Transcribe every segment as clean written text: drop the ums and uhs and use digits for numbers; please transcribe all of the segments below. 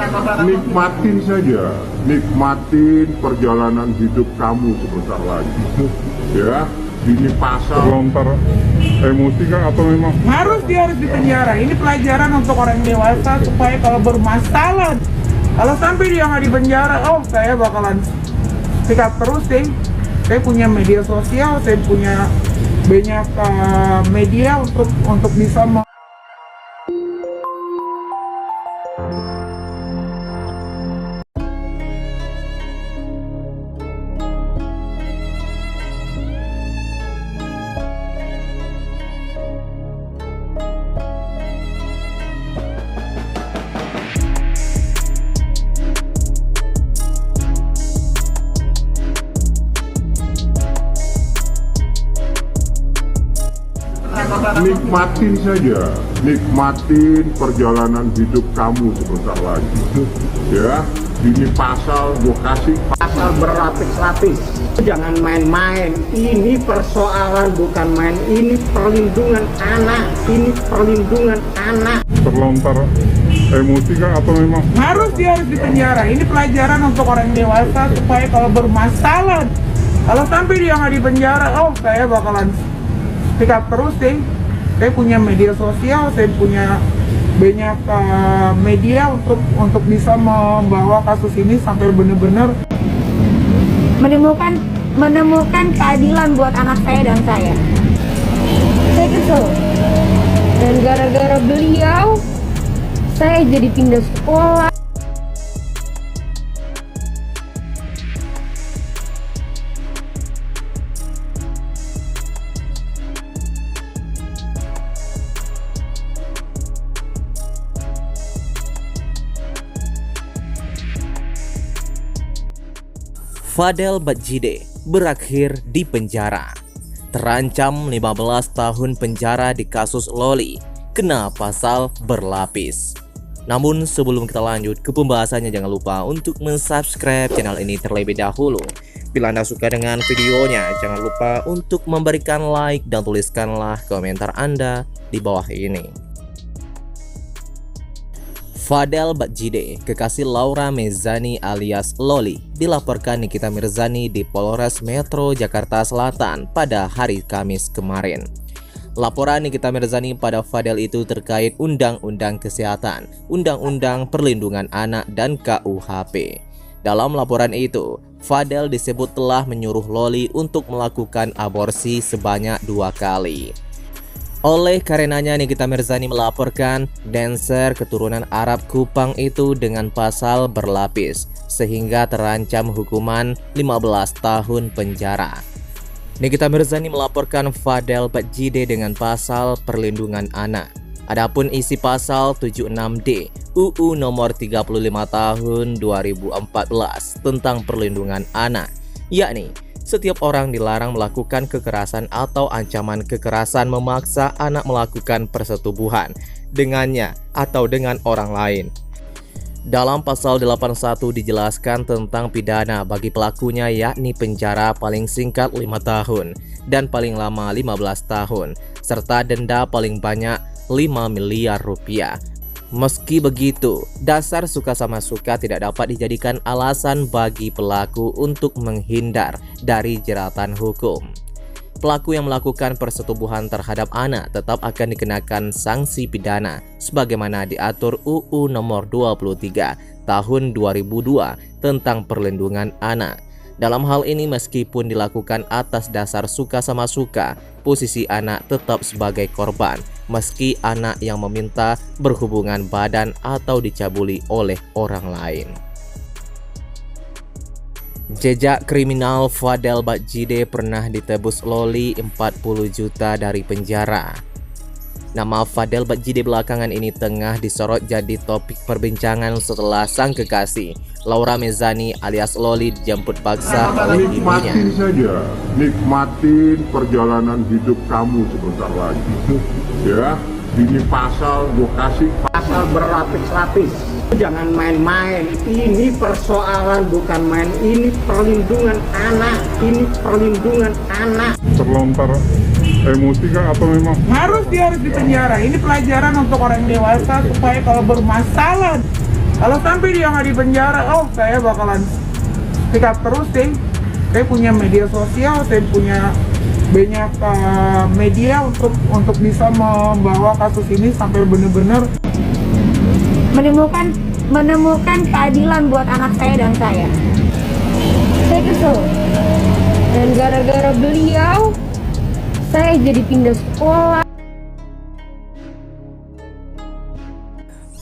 Nikmatin saja, nikmatin perjalanan hidup kamu sebentar lagi. Ya, ini pasal terlontar emosi kan atau memang dia harus dipenjara. Ini pelajaran untuk orang dewasa supaya kalau bermasalah, kalau sampai dia nggak dipenjara, oh saya bakalan sikap terus deh. Saya punya media sosial, saya punya banyak media untuk bisa nikmatin saja, nikmatin perjalanan hidup kamu sebentar lagi. Ya, ini pasal gue kasih pasal berlapis-lapis. Jangan main-main. Ini persoalan bukan main. Ini perlindungan anak. Ini perlindungan anak. terlontar emosi kan atau memang dia harus dipenjara. Ini pelajaran untuk orang dewasa supaya kalau bermasalah, kalau sampai dia nggak dipenjara, oh saya bakalan sikap terus deh. Saya punya media sosial, saya punya banyak media untuk bisa membawa kasus ini sampai benar-benar menemukan keadilan buat anak saya dan saya. Saya kesel. Dan gara-gara beliau, saya jadi pindah sekolah. Fadel Badjideh berakhir di penjara. Terancam 15 tahun penjara di kasus Loli, kena pasal berlapis. Namun sebelum kita lanjut ke pembahasannya, jangan lupa untuk mensubscribe channel ini terlebih dahulu. Bila Anda suka dengan videonya, jangan lupa untuk memberikan like dan tuliskanlah komentar Anda di bawah ini. Fadel Badjideh, kekasih Laura Mezani alias Loli, dilaporkan Nikita Mirzani di Polres Metro Jakarta Selatan pada hari Kamis kemarin. Laporan Nikita Mirzani pada Fadel itu terkait Undang-Undang Kesehatan, Undang-Undang Perlindungan Anak, dan KUHP. Dalam laporan itu, Fadel disebut telah menyuruh Loli untuk melakukan aborsi sebanyak 2 kali. Oleh karenanya Nikita Mirzani melaporkan dancer keturunan Arab Kupang itu dengan pasal berlapis sehingga terancam hukuman 15 tahun penjara. Nikita Mirzani melaporkan Fadel Badjideh dengan pasal perlindungan anak. Adapun isi pasal 76D UU nomor 35 tahun 2014 tentang perlindungan anak, yakni setiap orang dilarang melakukan kekerasan atau ancaman kekerasan memaksa anak melakukan persetubuhan dengannya atau dengan orang lain. Dalam pasal 81 dijelaskan tentang pidana bagi pelakunya, yakni penjara paling singkat 5 tahun dan paling lama 15 tahun, serta denda paling banyak 5 miliar rupiah. Meski begitu, dasar suka sama suka tidak dapat dijadikan alasan bagi pelaku untuk menghindar dari jeratan hukum. Pelaku yang melakukan persetubuhan terhadap anak tetap akan dikenakan sanksi pidana sebagaimana diatur UU nomor 23 tahun 2002 tentang perlindungan anak. Dalam hal ini meskipun dilakukan atas dasar suka sama suka, posisi anak tetap sebagai korban meski anak yang meminta berhubungan badan atau dicabuli oleh orang lain. Jejak kriminal Fadel Badjideh pernah ditebus Loli 40 juta dari penjara. Nama Fadel Badjideh belakangan ini tengah disorot jadi topik perbincangan setelah sang kekasih Laura Mezani alias Loli dijemput paksa oleh ibunya. Nikmatin saja, nikmatin perjalanan hidup kamu sebentar lagi. Ya, ini pasal gue kasih Pasal berlapis-lapis. Jangan main-main. Ini persoalan bukan main. Ini perlindungan anak. Ini perlindungan anak. terlontar emosi kan atau memang dia harus dipenjara. Ini pelajaran untuk orang dewasa supaya kalau bermasalah, Kalau sampai dia nggak di penjara, oh saya bakalan speak up terus sih. Saya punya media sosial, saya punya banyak media untuk bisa membawa kasus ini sampai benar-benar menemukan keadilan buat anak saya dan saya. Saya kesel. Dan gara-gara beliau, saya jadi pindah sekolah.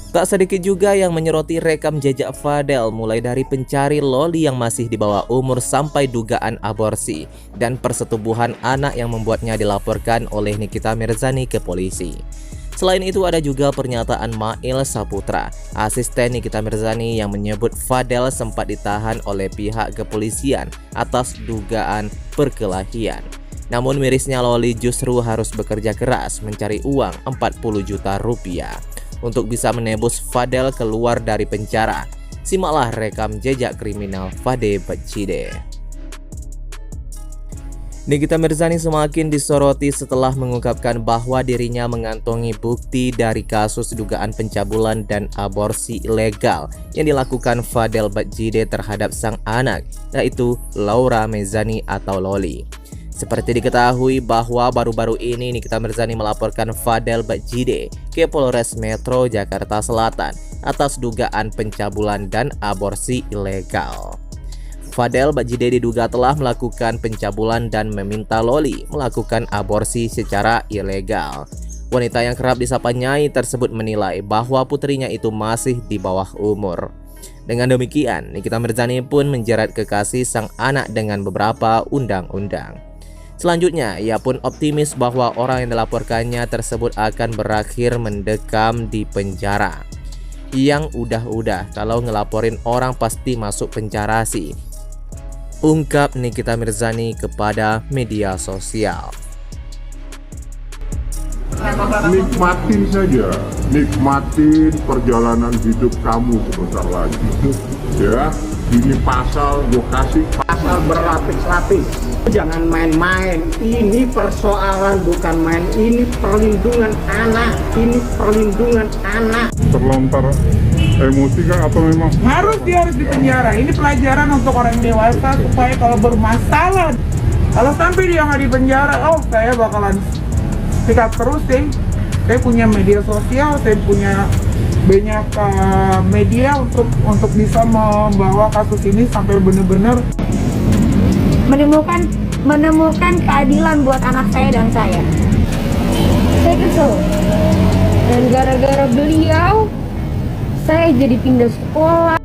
Tak sedikit juga yang menyoroti rekam jejak Fadel, mulai dari pencari Loli yang masih di bawah umur sampai dugaan aborsi dan persetubuhan anak yang membuatnya dilaporkan oleh Nikita Mirzani ke polisi. Selain itu ada juga pernyataan Mail Saputra, asisten Nikita Mirzani, yang menyebut Fadel sempat ditahan oleh pihak kepolisian atas dugaan perkelahian. Namun mirisnya Loli justru harus bekerja keras mencari uang 40 juta rupiah untuk bisa menebus Fadel keluar dari penjara. Simaklah rekam jejak kriminal Fade Bajide. Nikita Mirzani semakin disoroti setelah mengungkapkan bahwa dirinya mengantongi bukti dari kasus dugaan pencabulan dan aborsi ilegal yang dilakukan Fadel Bajide terhadap sang anak, yaitu Laura Mezani atau Loli. Seperti diketahui bahwa baru-baru ini Nikita Mirzani melaporkan Fadel Bajide ke Polres Metro Jakarta Selatan atas dugaan pencabulan dan aborsi ilegal. Fadel Bajide diduga telah melakukan pencabulan dan meminta Loli melakukan aborsi secara ilegal. Wanita yang kerap disapa Nyai tersebut menilai bahwa putrinya itu masih di bawah umur. Dengan demikian, Nikita Mirzani pun menjerat kekasih sang anak dengan beberapa undang-undang. Selanjutnya, ia pun optimis bahwa orang yang dilaporkannya tersebut akan berakhir mendekam di penjara. Yang udah-udah, kalau ngelaporin orang pasti masuk penjara sih, ungkap Nikita Mirzani kepada media sosial. Nikmatin saja, nikmatin perjalanan hidup kamu sebentar lagi. Ya, ini pasal gue kasih. Pasal berlapis-lapis. Jangan main-main. Ini persoalan bukan main. Ini perlindungan anak. Ini perlindungan anak. Terlontar emosi kah atau memang harus di penjara. Ini pelajaran untuk orang dewasa supaya kalau bermasalah, kalau sampai dia nggak di penjara, oh saya bakalan speak up terus sih. Saya punya media sosial, saya punya banyak media untuk bisa membawa kasus ini sampai benar-benar menemukan keadilan buat anak saya dan saya. Saya kesel. Dan gara-gara beliau, saya jadi pindah sekolah.